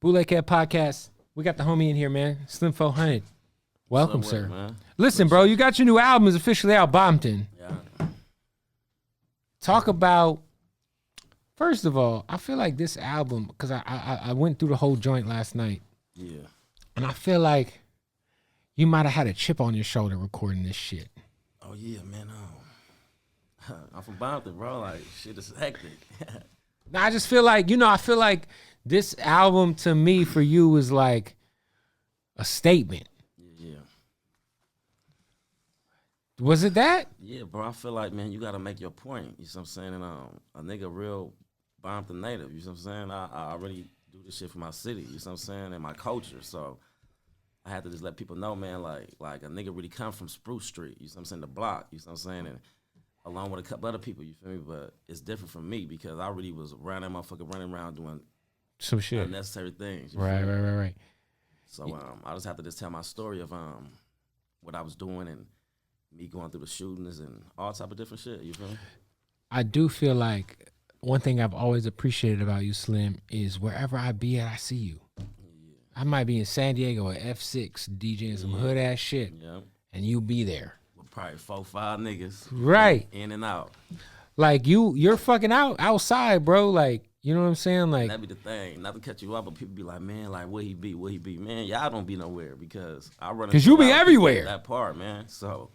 Bootleg Podcast. We got the homie in here, man. Slim 400. Welcome, sir. Man? Listen, bro, you got your new album is officially out, Bompton. Yeah. Talk about, first of all, I feel like this album, because I went through the whole joint last night. Yeah. And I feel like you might have had a chip on your shoulder recording this shit. Oh, yeah, man. I'm from Bompton, bro. Like, shit is hectic. Now, I just feel like, I feel like this album to me for you is like a statement. Yeah. Was it that? Yeah, bro. I feel like, man, you got to make your point. You know what I'm saying? And a nigga real Bompton native. You know what I'm saying? I really do this shit for my city. You know what I'm saying? And my culture. So I had to just let people know, man, like a nigga really come from Spruce Street. You know what I'm saying? The block. You know what I'm saying? And along with a couple other people, you feel me? But it's different from me because I really was around that motherfucker running around doing some shit, unnecessary things. Right. So I just have to just tell my story of what I was doing and me going through the shootings and all type of different shit. You feel me? I do feel like one thing I've always appreciated about you, Slim, is wherever I be at, I see you. Yeah. I might be in San Diego at F6 DJing some hood ass shit, and you be there. Probably 4-5 niggas. Right. In and out. Like you're fucking outside, bro. Like, you know what I'm saying? Like, that be the thing. Not to cut you off, but people be like, man, like where he be? Man, y'all don't be nowhere because I run. Because you be everywhere. That part, man. So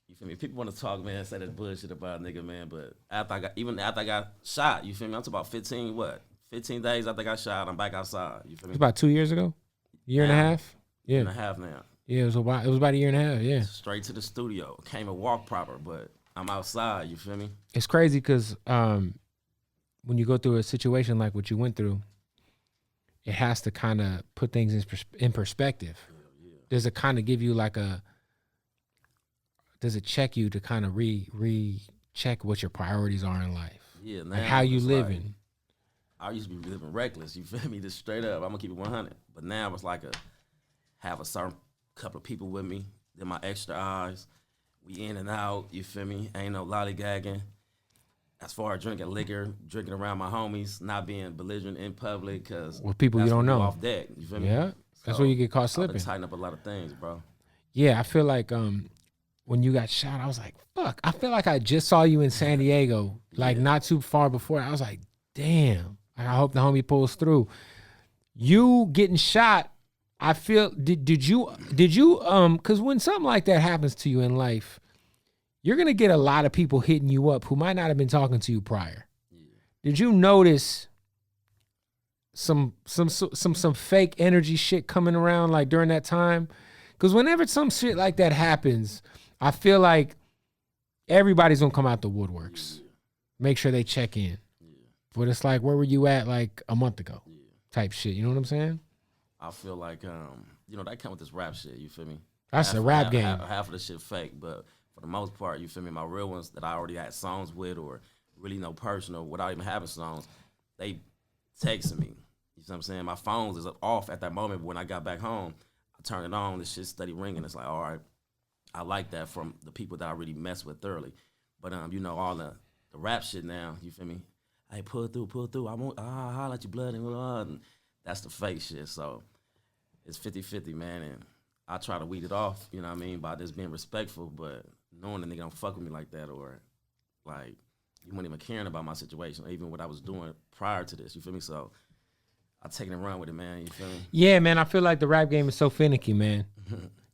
you feel me? People want to talk, man, say that bullshit about a nigga, man. But after I got shot, you feel me? I'm talking about 15 days after I got shot, I'm back outside. You feel me? It was about 2 years ago? Year and a half? Yeah. Year and a half now. Yeah, it was about a year and a half, yeah. Straight to the studio. Can't even walk proper, but I'm outside, you feel me? It's crazy because when you go through a situation like what you went through, it has to kind of put things in perspective. Yeah. Does it kind of give you like does it check you to kind of recheck what your priorities are in life? Yeah, now. Like how you living. I used to be living reckless, you feel me? Just straight up, I'm going to keep it 100. But now it's like have a certain couple of people with me. They're my extra eyes. We in and out, you feel me? Ain't no lollygagging. As far as drinking liquor, drinking around my homies, not being belligerent in public, because with people you don't know. Off deck, you feel me? Yeah, that's where you get caught slipping. Tighten up a lot of things, bro. Yeah, I feel like when you got shot, I was like, fuck. I feel like I just saw you in San Diego, like not too far before. I was like, damn. I hope the homie pulls through. You getting shot, I feel, did you, because when something like that happens to you in life, you're going to get a lot of people hitting you up who might not have been talking to you prior. Yeah. Did you notice some fake energy shit coming around like during that time? Because whenever some shit like that happens, I feel like everybody's going to come out the woodworks. Yeah. Make sure they check in. Yeah. But it's like, where were you at like a month ago? Yeah. Type shit. You know what I'm saying? I feel like, that come with this rap shit, you feel me? That's a rap game. Half of the shit fake, but for the most part, you feel me? My real ones that I already had songs with or really know personal without even having songs, they texting me. You know what I'm saying? My phones is off at that moment, but when I got back home, I turned it on, this shit steady ringing. It's like, all right, I like that from the people that I really mess with thoroughly. But, all the rap shit now, you feel me? Hey, pull through. I won't, holla at your blood and that's the fake shit, so it's 50-50, man, and I try to weed it off, you know what I mean, by just being respectful, but knowing the nigga don't fuck with me like that or, like, you weren't even caring about my situation or even what I was doing prior to this, you feel me? So I take it and run with it, man, you feel me? Yeah, man, I feel like the rap game is so finicky, man.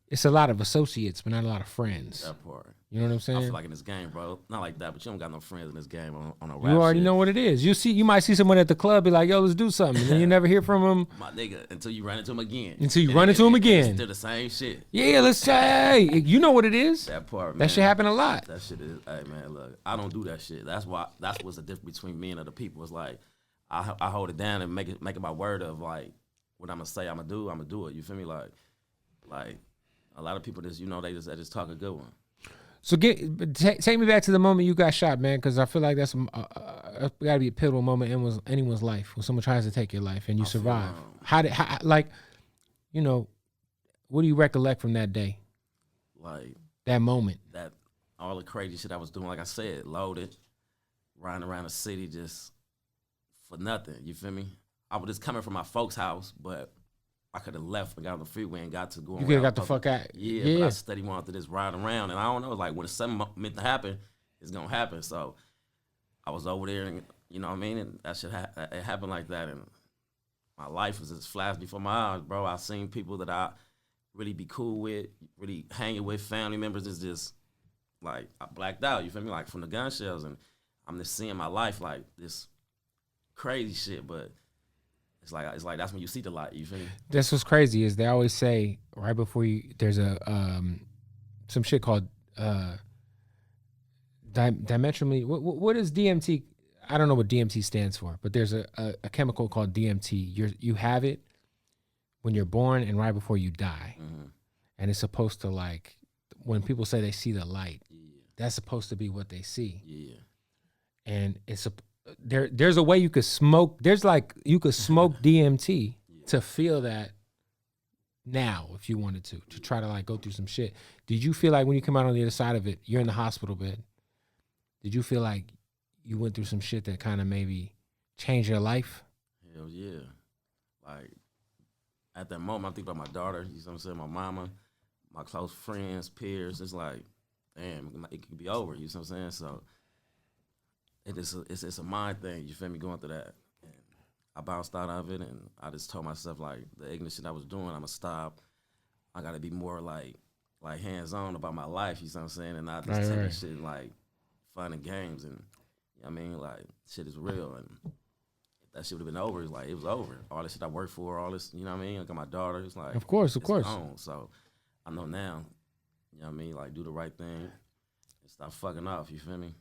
It's a lot of associates, but not a lot of friends. That part. You know what I'm saying? I feel like in this game, bro, not like that, but you don't got no friends in this game on a rap You already shit. know what it is. You might see someone at the club, be like, yo, let's do something. And then you never hear from them. My nigga, until you run into him again. It's still the same shit. Yeah, let's say, you know what it is. That part, man. That shit happen a lot. That shit is, hey, man, look, I don't do that shit. That's what's the difference between me and other people. It's like, I hold it down and make it my word of, like, what I'm going to say I'm going to do it. You feel me? Like, a lot of people just, they just talk a good one. So take me back to the moment you got shot, man, because I feel like that's got to be a pivotal moment in anyone's life when someone tries to take your life and you survive. What do you recollect from that day? Like that moment. That all the crazy shit I was doing, like I said, loaded, riding around the city just for nothing. You feel me? I was just coming from my folks' house, but I could have left and got on the freeway and got to go. You could have got the fuck out. Yeah, but I steady wanted to just ride around, and I don't know, like when something meant to happen, it's gonna happen. So I was over there, and you know what I mean, and that shit it happened like that, and my life was just flashed before my eyes, bro. I seen people that I really be cool with, really hanging with, family members is just like I blacked out. You feel me? Like from the gun shells, and I'm just seeing my life like this crazy shit, but. It's like that's when you see the light. You feel me? That's what's crazy is they always say right before you there's a some shit called dimensionally. What is DMT? I don't know what DMT stands for, but there's a chemical called DMT. You have it when you're born and right before you die, and it's supposed to like when people say they see the light, that's supposed to be what they see. Yeah, and it's a there's a way you could smoke. There's like you could smoke DMT to feel that now if you wanted to try to like go through some shit. Did you feel like when you come out on the other side of it, you're in the hospital bed? Did you feel like you went through some shit that kind of maybe changed your life? Hell yeah. Like at that moment, I think about my daughter, you know what I'm saying, my mama, my close friends, peers. It's like, damn, it could be over, you know what I'm saying? So it's a mind thing, you feel me, going through that. And I bounced out of it, and I just told myself, like, the ignorant shit I was doing, I'm going to stop. I got to be more, like hands-on about my life, you know what I'm saying, and not just taking shit, like, fun and games. And, you know what I mean, like, shit is real. And if that shit would have been over, it's like, it was over. All this shit I worked for, all this, you know what I mean? I got my daughter, it's like, of course. Gone. So I know now, you know what I mean, like, do the right thing and stop fucking off, you feel me?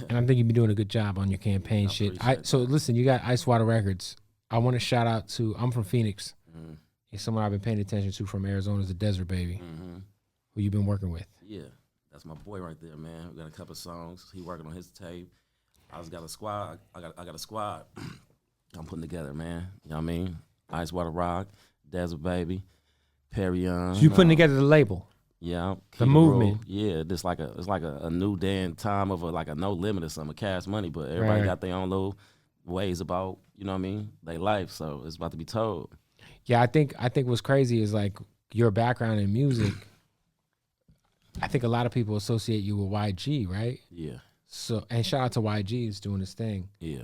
And I think you've been doing a good job on your campaign shit. So listen, you got Ice Water Records. I want to shout out to, I'm from Phoenix. He's someone I've been paying attention to from Arizona, is the Desert Baby, who you've been working with. Yeah, that's my boy right there, man. We got a couple of songs. He working on his tape. I just got a squad. I got a squad I'm putting together, man. You know what I mean? Ice Water Rock, Desert Baby, Perry Young. So you putting together the label? Yeah, the movement. Yeah, it's like a new day and time of a no limit or something, Cash Money. But everybody got their own little ways about, you know what I mean, their life. So it's about to be told. Yeah, I think what's crazy is like your background in music. I think a lot of people associate you with YG, right? Yeah. So and shout out to YG, is doing his thing. Yeah.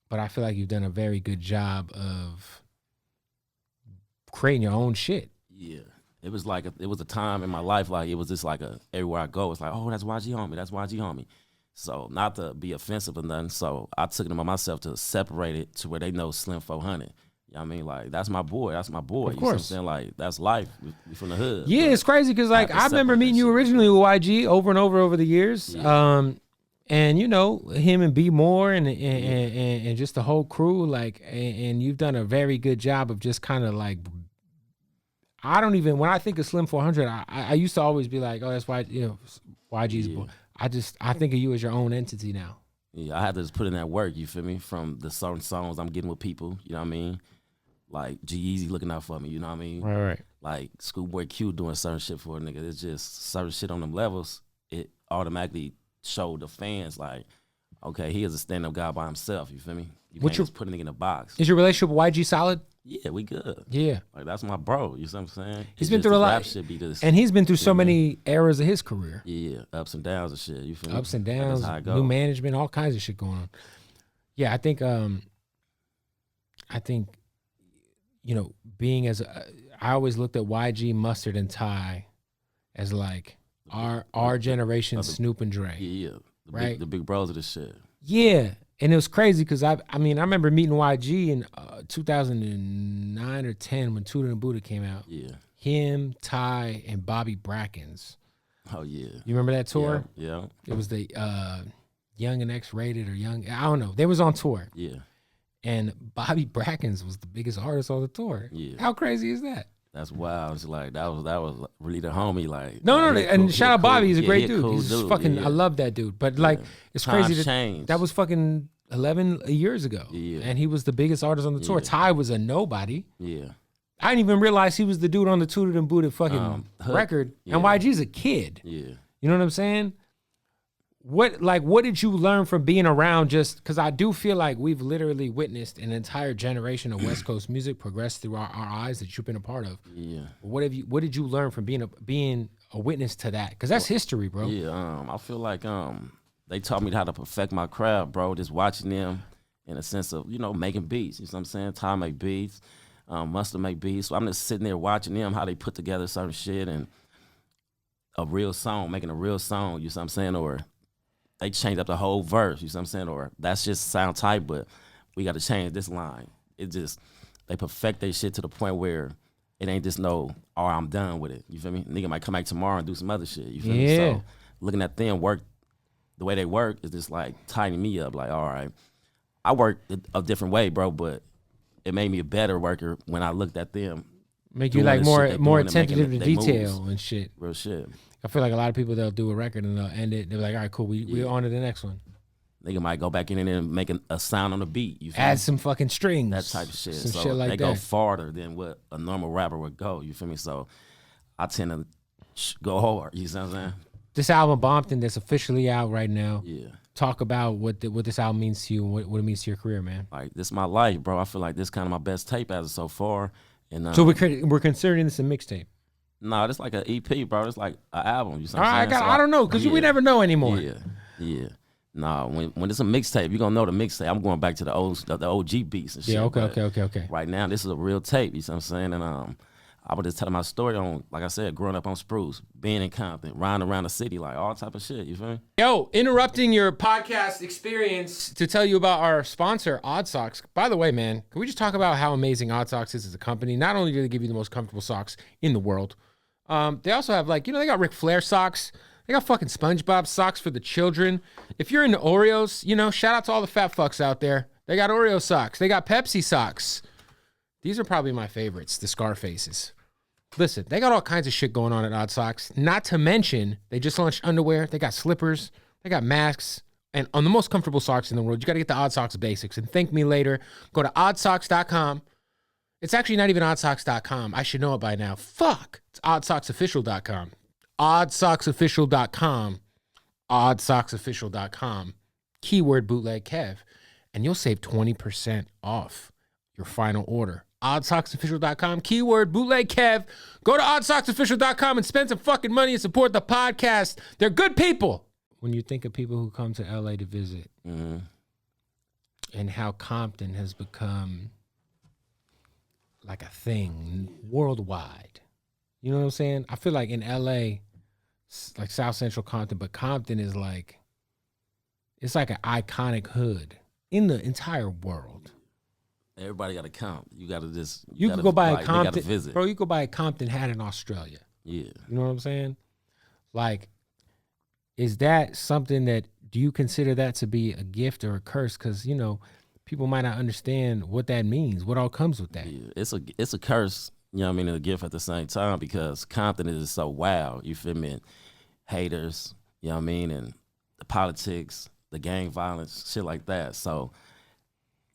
But I feel like you've done a very good job of creating your own shit. Yeah. It was like it was a time in my life, like it was just like everywhere I go, it's like, oh, that's YG homie, that's YG homie. So not to be offensive or nothing, so I took it upon myself to separate it to where they know Slim 400. You know what I mean? Like, that's my boy. Of course. You know what I'm saying? Like, that's life. We from the hood. Yeah, it's crazy because like I remember meeting you originally with YG over and over the years. Yeah. And you know, him and B More and just the whole crew, like, and you've done a very good job of just kind of like, I don't even, when I think of Slim 400, I used to always be like, oh, that's why, you know, YG's boy. I think of you as your own entity now. Yeah, I had to just put in that work, you feel me? From the certain songs I'm getting with people, you know what I mean? Like G-Eazy looking out for me, you know what I mean? Right. Like Schoolboy Q doing certain shit for a nigga. It's just certain shit on them levels. It automatically showed the fans like, okay, he is a stand-up guy by himself, you feel me? You can't just put a nigga in a box. Is your relationship with YG solid? Yeah, we good. Yeah. Like, that's my bro, you see what I'm saying? He's been through a lot. And he's been through so many eras of his career. Yeah, ups and downs and shit, you feel me? Ups and downs, new management, all kinds of shit going on. Yeah, I think, you know, being as I always looked at YG, Mustard, and Ty as like our generation Snoop and Dre. Yeah. Right? The big bros of this shit. Yeah. And it was crazy because I remember meeting YG in 2009 or 10 when Tuda and Buddha came out. Yeah. Him, Ty, and Bobby Brackens. Oh, yeah. You remember that tour? Yeah. It was the Young and X-Rated or Young, I don't know. They was on tour. Yeah. And Bobby Brackens was the biggest artist on the tour. Yeah. How crazy is that? That's wild. It's like that was really the homie. Like no, and cool, shout out Bobby. He's a great dude. Cool He's dude. fucking. I love that dude. But like, it's crazy that was fucking 11 years ago. Yeah. And he was the biggest artist on the tour. Ty was a nobody. Yeah. I didn't even realize he was the dude on the Tooted and Booted fucking record. Yeah. And YG's a kid. Yeah. You know what I'm saying? what did you learn from being around? Just because I do feel like we've literally witnessed an entire generation of West Coast music progress through our eyes that you've been a part of. Yeah. What did you learn from being a witness to that? Because that's history, bro. Yeah. I feel like they taught me how to perfect my craft, bro. Just watching them in a sense of, making beats. You know what I'm saying? Ty make beats, Mustard make beats. So I'm just sitting there watching them, how they put together certain shit and making a real song, you know what I'm saying? Or they change up the whole verse, you know what I'm saying? Or that's just sound tight, but we got to change this line. They perfect their shit to the point where it ain't just I'm done with it. You feel me? Nigga might come back tomorrow and do some other shit. You feel me? So looking at them work, the way they work is just like tightening me up. Like, all right, I work a different way, bro, but it made me a better worker when I looked at them. Make you like more attentive to detail and shit. Real shit. I feel like a lot of people, they'll do a record and they'll end it. They're like, all right, cool. We're on to the next one. Nigga might go back in there and make a sound on the beat. You feel Add me? some fucking strings. That type of shit. Some so shit like they that. go farther than what a normal rapper would go. You feel me? So I tend to go hard. You see what I'm saying? This album, Bompton, that's officially out right now. Yeah. Talk about what this album means to you and what it means to your career, man. Like, this is my life, bro. I feel like this kind of my best tape as of so far. And so we're considering this a mixtape. No, it's like an EP, bro. It's like an album. You know what I'm saying? I don't know, because we never know anymore. Yeah. Nah, when it's a mixtape, you're gonna know the mixtape. I'm going back to the OG beats and shit. Yeah, okay. Right now, this is a real tape, you know what I'm saying? And I was just telling my story on, like I said, growing up on Spruce, being in Compton, riding around the city, like all type of shit, you feel me? Yo, interrupting your podcast experience to tell you about our sponsor, Odd Socks. By the way, man, can we just talk about how amazing Odd Socks is as a company? Not only do they give you the most comfortable socks in the world, they also have, like, they got Ric Flair socks. They got fucking SpongeBob socks for the children. If you're into Oreos, shout out to all the fat fucks out there. They got Oreo socks. They got Pepsi socks. These are probably my favorites, the Scarfaces. Listen, they got all kinds of shit going on at Odd Socks. Not to mention, they just launched underwear. They got slippers. They got masks. And on the most comfortable socks in the world, you got to get the Odd Socks basics. And thank me later. Go to oddsocks.com. It's actually not even oddsocks.com. I should know it by now. Fuck. It's oddsocksofficial.com. Oddsocksofficial.com. Oddsocksofficial.com. Keyword bootleg Kev. And you'll save 20% off your final order. Oddsocksofficial.com. Keyword bootleg Kev. Go to oddsocksofficial.com and spend some fucking money and support the podcast. They're good people. When you think of people who come to LA to visit and how Compton has become like a thing worldwide. You know what I'm saying? I feel like in LA, like South Central Compton, but Compton is like, it's like an iconic hood in the entire world. Everybody got to come. You got to just... You could go buy a Compton... visit. Bro, you could buy a Compton hat in Australia. Yeah. You know what I'm saying? Like, is that something that... Do you consider that to be a gift or a curse? Because, people might not understand what that means. What all comes with that? Yeah, it's a curse, and a gift at the same time, because Compton is so wild, you feel me? And haters, and the politics, the gang violence, shit like that. So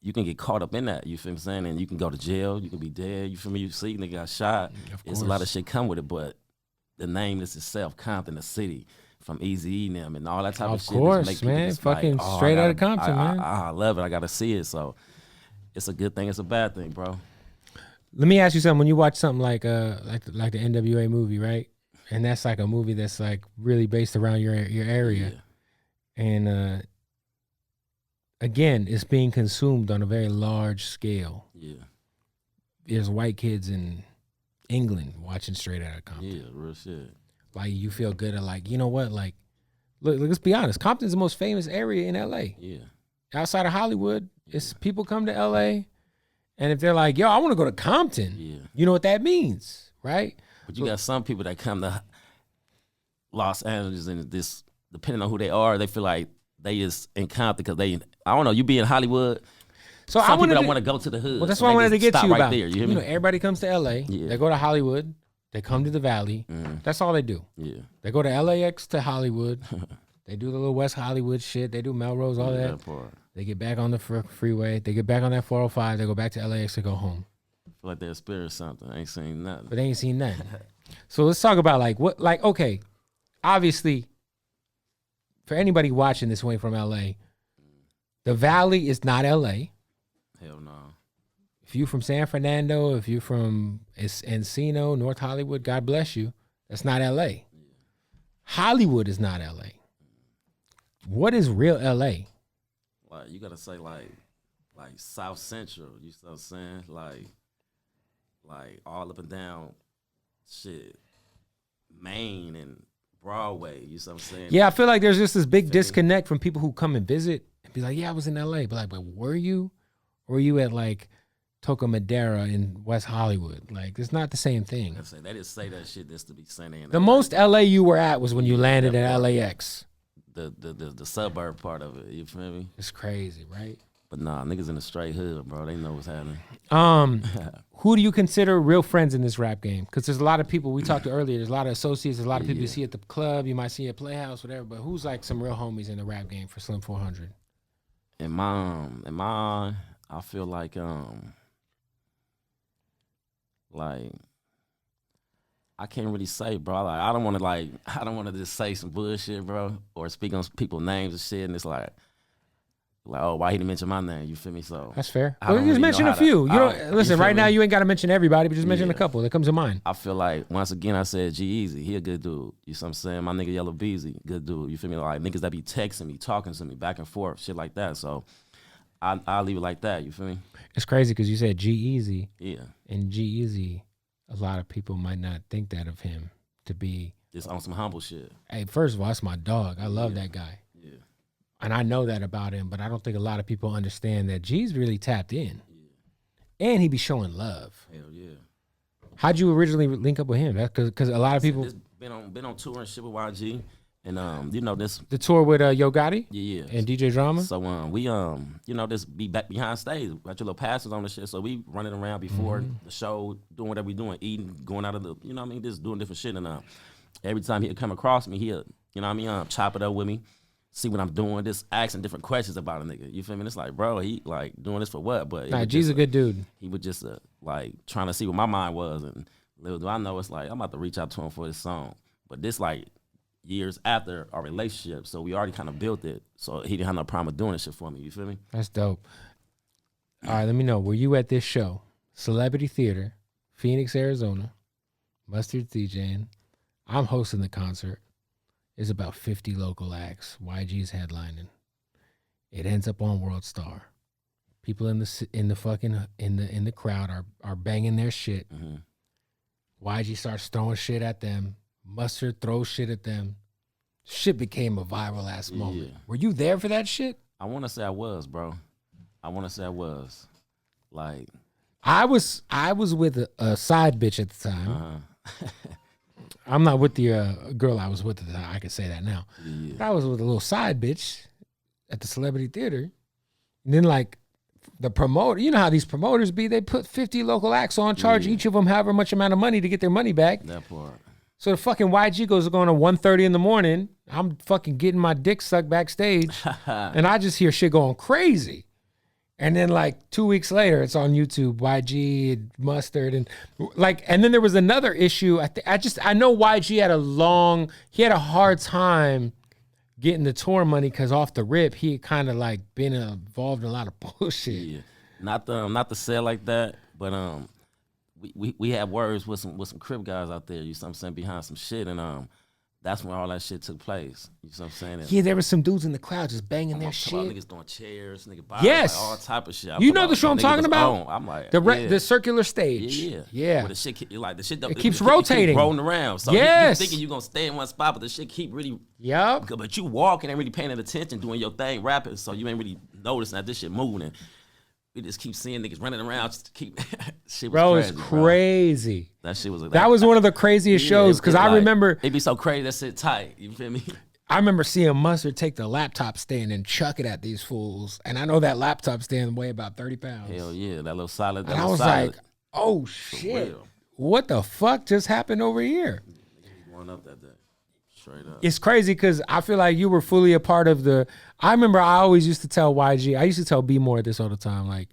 you can get caught up in that, you feel me saying? And you can go to jail, you can be dead, you feel me? You see, nigga got shot. It's a lot of shit come with it, but the name is itself, Compton, the city, from Eazy-E and them and all that type of shit. Of course, man. Fucking like, straight out of Compton, man. I love it. I got to see it. So it's a good thing. It's a bad thing, bro. Let me ask you something. When you watch something like the NWA movie, right? And that's like a movie that's like really based around your area. Yeah. And again, it's being consumed on a very large scale. Yeah. There's white kids in England watching Straight Outta Compton. Yeah, real shit. Like, you feel good at, like, you know what? Like, look, let's be honest. Compton's the most famous area in LA. Yeah. Outside of Hollywood, it's people come to LA, and if they're like, yo, I want to go to Compton, you know what that means, right? But you got some people that come to Los Angeles, and this, depending on who they are, they feel like they is in Compton because they, I don't know, you be in Hollywood. So some people don't want to go to the hood. Well, that's what I wanted to get to you about. There, you know, everybody comes to LA. Yeah. They go to Hollywood. They come to the Valley. That's all they do. Yeah. They go to LAX to Hollywood. They do the little West Hollywood shit. They do Melrose, all that. They get back on the freeway. They get back on that 405. They go back to LAX to go home. I feel like they experienced something. I ain't seen nothing. But they ain't seen nothing. So let's talk about okay, obviously for anybody watching this way from LA, the Valley is not LA. Hell no. If you're from San Fernando, if you're from Encino, North Hollywood, God bless you. That's not LA. Yeah. Hollywood is not LA. What is real LA? Like you gotta say like South Central. You know what I'm saying? Like all up and down shit. Maine and Broadway. You know what I'm saying? Yeah, I feel like there's just this big disconnect from people who come and visit and be like, yeah, I was in LA. But were you? Or were you at like Toca Madera in West Hollywood? Like, it's not the same thing. They just say that shit just to be saying. The most LA you were at was when you landed at LAX. The suburb part of it. You feel me? It's crazy, right? But nah, niggas in the straight hood, bro. They know what's happening. Who do you consider real friends in this rap game? Because there's a lot of people we talked to earlier. There's a lot of associates. There's a lot of people you see at the club. You might see at Playhouse, whatever. But who's like some real homies in the rap game for Slim 400? In my, I feel like I can't really say, bro. Like I don't want to just say some bullshit, bro, or speak on people's names and shit. And it's like, oh, why he didn't mention my name? You feel me? So that's fair. Well, just mention a few. You don't listen right now. You ain't got to mention everybody, but just mention a couple that comes to mind. I feel like once again, I said G-Eazy. He a good dude. You know what I'm saying? My nigga Yellow Beezy, good dude. You feel me? Like niggas that be texting me, talking to me back and forth, shit like that. So I'll leave it like that. You feel me? It's crazy because you said G-Eazy. Yeah. And G-Eazy, a lot of people might not think that of him to be just on some humble shit. Hey, first of all, that's my dog. I love that guy. Yeah. And I know that about him, but I don't think a lot of people understand that G's really tapped in. Yeah. And he be showing love. Hell yeah. How'd you originally link up with him? Because a lot of people been on tour and shit with YG. And you know this the tour with Yo Gotti, yeah, and DJ Drama. So we you know this be back behind stage, got your little passes on the shit. So we running around before the show, doing whatever we doing, eating, going out of the, you know what I mean, just doing different shit. And every time he'd come across me, he'll, you know what I mean, chop it up with me, see what I'm doing, just asking different questions about a nigga. You feel me? And it's like, bro, he like doing this for what? But nah, G's a good dude. He was just like trying to see what my mind was, and little do I know, it's like I'm about to reach out to him for this song, but this like years after our relationship, so we already kind of built it, so he didn't have no problem with doing this shit for me. You feel me? That's dope. All right, let me know, were you at this show, Celebrity Theater, Phoenix, Arizona, Mustard's DJing, I'm hosting the concert, it's about 50 local acts, YG's headlining, it ends up on World Star, people in the crowd are banging their shit. YG starts throwing shit at them. Mustard throws shit at them. Shit became a viral ass moment. Were you there for that shit? I want to say I was, bro. I want to say I was. Like, I was with a side bitch at the time. I'm not with the girl I was with at the time. I can say that now. Yeah. But I was with a little side bitch at the Celebrity Theater. And then like the promoter, you know how these promoters be, they put 50 local acts on, charge each of them however much amount of money to get their money back. That part. So the fucking YG goes going to 1:30 in the morning. I'm fucking getting my dick sucked backstage. And I just hear shit going crazy. And then like 2 weeks later, it's on YouTube, YG and Mustard. And like, and then there was another issue. I know YG had a hard time getting the tour money because off the rip, he had kind of like been involved in a lot of bullshit. Yeah. Not to say it like that, but we had words with some Crip guys out there, you know what I'm saying, behind some shit, and that's when all that shit took place. You know what I'm saying? Yeah, there were some dudes in the crowd just banging their shit. Niggas throwing chairs, nigga bottles, yes, like all type of shit. You know the show I'm talking about? I'm like, the circular stage. Yeah. Where the shit, like the shit, it keeps rotating, keep rolling around. So you thinking you gonna stay in one spot, but the shit keep really. Yep. But you walking, ain't really paying attention, doing your thing, rapping, so you ain't really noticing that this shit moving. And we just keep seeing niggas running around, just to keep. Shit was bro, crazy, it's crazy. Bro. That shit was. That was one of the craziest shows because I remember it'd be so crazy. That shit tight. You feel me? I remember seeing Mustard take the laptop stand and chuck it at these fools, and I know that laptop stand weighed about 30 pounds. Hell yeah, that little solid. And I was like, oh shit, what the fuck just happened over here? He won up that day. Straight up. It's crazy because I feel like you were fully a part of the. I remember I always used to tell YG. I used to tell B More this all the time. Like,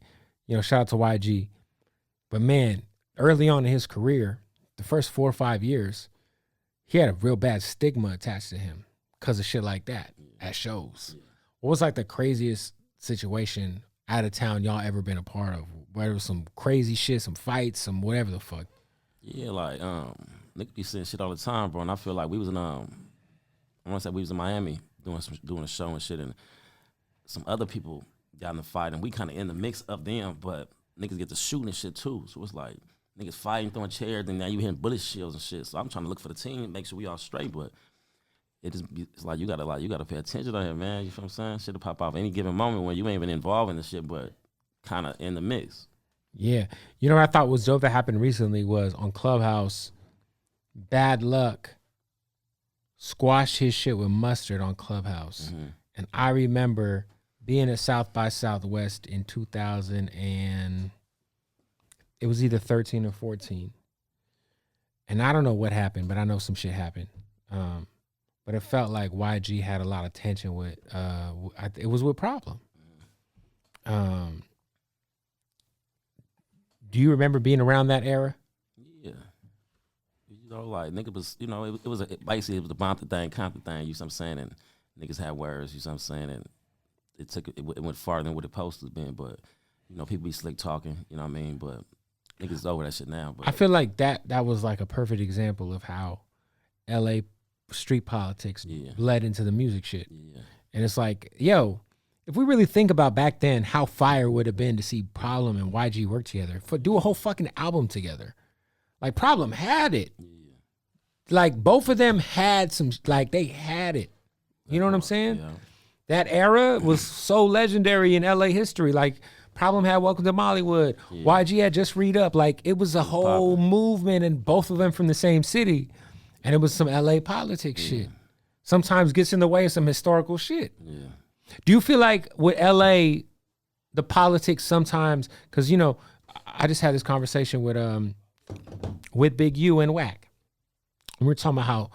you know, shout out to YG. But man, early on in his career, the first 4 or 5 years, he had a real bad stigma attached to him because of shit like that at shows. What was like the craziest situation out of town y'all ever been a part of? Whether it was some crazy shit, some fights, some whatever the fuck. Yeah, like niggas be saying shit all the time, bro. And I feel like we was in I want to say we was in Miami doing a show and shit, and some other people got in the fight, and we kind of in the mix of them, but niggas get to shooting and shit too. So it's like niggas fighting, throwing chairs, and now you hitting bullet shields and shit. So I'm trying to look for the team, make sure we all straight, but it's like you gotta pay attention to it, man. You feel what I'm saying? Shit'll pop off any given moment when you ain't even involved in the shit, but kind of in the mix. Yeah. You know what I thought was dope that happened recently was on Clubhouse, Bad Luck squashed his shit with Mustard on Clubhouse. Mm-hmm. And I remember being at South by Southwest in 2000 and it was either 13 or 14. And I don't know what happened, but I know some shit happened. But it felt like YG had a lot of tension with, it was with Problem. Do you remember being around that era? Yeah. You know, like, nigga was, you know, basically it was the Bonta thing, Compton thing, you know what I'm saying? And niggas had words, you know what I'm saying? And it went farther than what it supposed to have been, but, you know, people be slick talking, you know what I mean? But niggas over that shit now. But I feel like that was like a perfect example of how LA street politics led into the music shit. Yeah. And it's like, yo, if we really think about back then how fire would have been to see Problem and YG work together, do a whole fucking album together. Like Problem had it. Yeah. Like both of them had some, like they had it. You know what I'm saying? Yeah. That era was so legendary in LA history. Like Problem had Welcome to Mollywood. Yeah. YG had Just Read Up. Like it was a whole movement, and both of them from the same city. And it was some LA politics shit. Sometimes gets in the way of some historical shit. Yeah. Do you feel like with LA, the politics sometimes, because, you know, I just had this conversation with Big U and Wack. And we're talking about how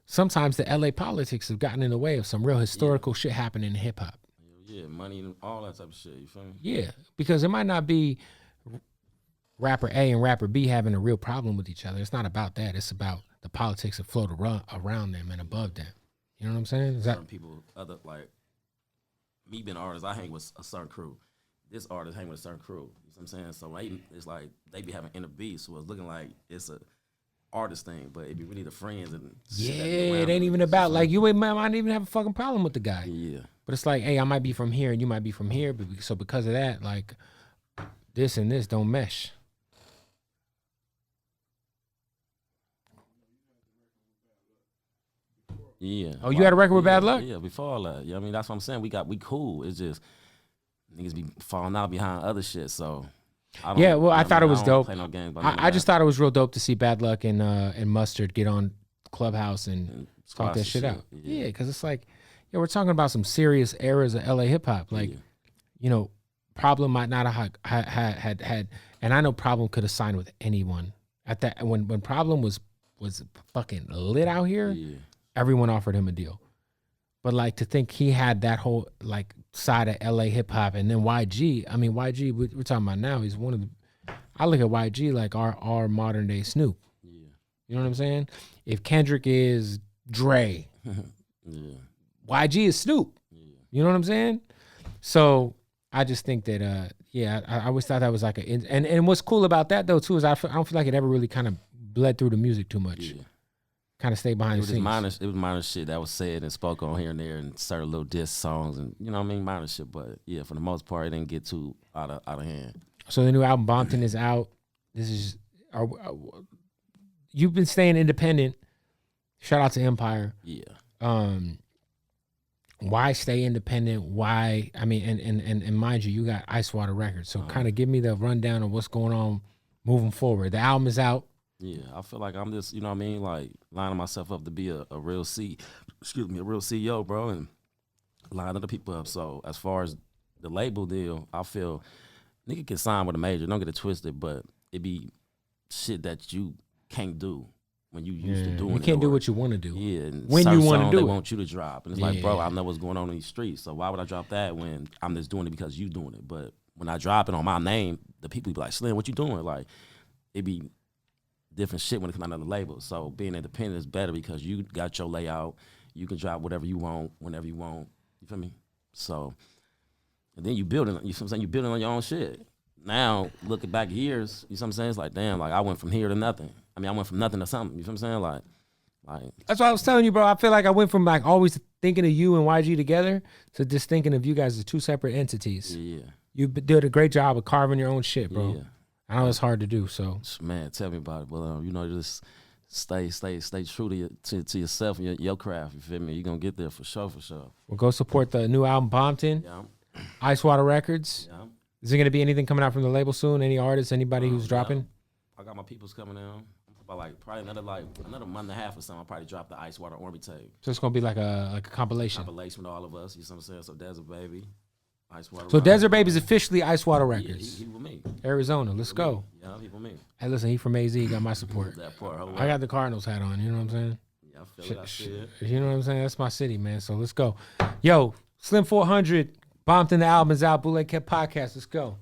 sometimes the LA politics have gotten in the way of some real historical shit happening in hip hop. Yeah, money and all that type of shit, you feel me? Yeah, because it might not be rapper A and rapper B having a real problem with each other. It's not about that. It's about the politics that float around them and above them. You know what I'm saying? Is certain people, other, like, me being an artist, I hang with a certain crew. This artist hang with a certain crew. You know what I'm saying? So it's like they be having inner beef, so it's looking like it's a artist thing, but it be really the friends and it ain't even about like you might even have a fucking problem with the guy. Yeah. But it's like, hey, I might be from here and you might be from here, but so because of that, like this and this don't mesh. Yeah. Oh, you had a record with Bad Luck? Yeah, before all that. Yeah, I mean, that's what I'm saying. We cool. It's just niggas be falling out behind other shit. So I thought it was dope. Play no games I just thought it was real dope to see Bad Luck and Mustard get on Clubhouse and talk that shit out. Yeah, because it's like, we're talking about some serious eras of LA hip hop. Like, you know, Problem might not have had, and I know Problem could have signed with anyone at that when Problem was fucking lit out here. Yeah. Everyone offered him a deal. But like to think he had that whole like side of LA hip hop, and then YG, I mean YG we're talking about now, he's one of the, I look at YG like our modern day Snoop. Yeah. You know what I'm saying? If Kendrick is Dre, YG is Snoop. Yeah. You know what I'm saying? So I just think that I always thought that was like and what's cool about that though too is I don't feel like it ever really kind of bled through the music too much. Yeah. Kind of stay behind the scenes. It was minor shit that was said and spoke on here and there, and certain little diss songs, and you know what I mean, minor shit. But yeah, for the most part, it didn't get too out of hand. So the new album Bompton is out. This is you've been staying independent. Shout out to Empire. Yeah. Why stay independent? Why? I mean, and mind you, you got Ice Water Records. So kind of give me the rundown of what's going on moving forward. The album is out. Yeah, I feel like I'm just, you know what I mean, like lining myself up to be a real CEO, bro, and line other people up. So as far as the label deal, I feel nigga can sign with a major. Don't get it twisted, but it be shit that you can't do when you used to doing it. You can't do what you want to do. Yeah, and when you want to do they it. want you to drop, and it's like, bro, I know what's going on in these streets, so why would I drop that when I'm just doing it because you doing it? But when I drop it on my name, the people be like, Slim, what you doing? Like, it be different shit when it comes out of the label. So being independent is better because you got your layout, You can drop whatever you want, whenever you want. You feel me? So, and then you building. You know what I'm saying? You building on your own shit. Now, looking back years, you know what I'm saying? It's like, damn, like I went from here to nothing. I mean, I went from nothing to something. You know what I'm saying? Like that's what I was telling you, bro. I feel like I went from like always thinking of you and YG together to just thinking of you guys as two separate entities. Yeah. You did a great job of carving your own shit, bro. Yeah. I know it's hard to do, so. Man, tell me about it. Well, you know, just stay true to yourself and your craft. You feel me? You're gonna get there for sure, for sure. Well, go support the new album, Bompton. Yeah. Ice Water Records. Yeah. Is there gonna be anything coming out from the label soon? Any artists? Anybody who's dropping? I got my peoples coming in. About like probably another month and a half or something. I'll probably drop the Ice Water Army tape. So it's gonna be like a compilation. Compilation with all of us. You know what I'm saying? So Desert Baby, Ice Water. So Desert Baby is officially Ice Water Records. Yeah, he with me. Arizona. Let's go. Yeah, he with me. Hey, listen, he from AZ. He got my support. That part, I got the Cardinals hat on. You know what I'm saying? Yeah, I feel it. I see it. You know what I'm saying? That's my city, man. So let's go. Yo, Slim 400, Bompton, the album is out. Bootleg Kept podcast. Let's go.